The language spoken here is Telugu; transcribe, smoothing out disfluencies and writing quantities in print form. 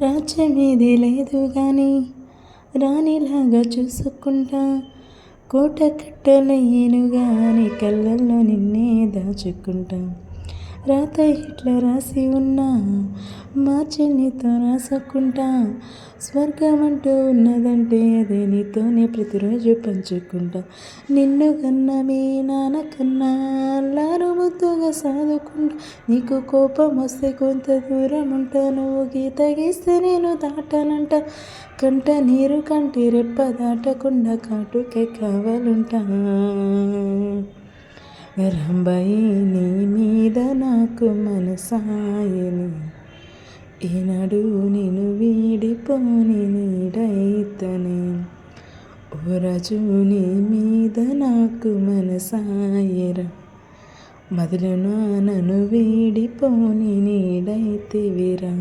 రాజ్యమేది లేదు గాని రాణిలాగా చూసుకుంటా, కోట కట్టలేను గాని కళ్ళల్లో నిన్నే దాచుకుంటా. రాత ఇట్లా రాసి ఉన్నా మార్చి నీతో రాసుకుంటా. స్వర్గమంటూ ఉన్నదంటే అదే నీతోనే ప్రతిరోజు పంచుకుంటా. నిన్ను కన్నా మీ నాన్న కన్నా అల్లారు ముద్దుగా సాదుకుంటా. నీకు కోపం వస్తే కొంత దూరం ఉంటా, నువ్వు గీత గీస్తే నేను దాటనంట. కంట నీరు కంటి రెప్ప దాటకుండా కాటుకే కావాలంటా. రంభయి నీ మీద నాకు మనసాయని, ఈనాడు నేను వీడిపోని నీడైతనే. ఓ రాజు నీ మీద నాకు మనసాయరా, మదిలోన నన్ను వీడిపోని నీడైతివిరా.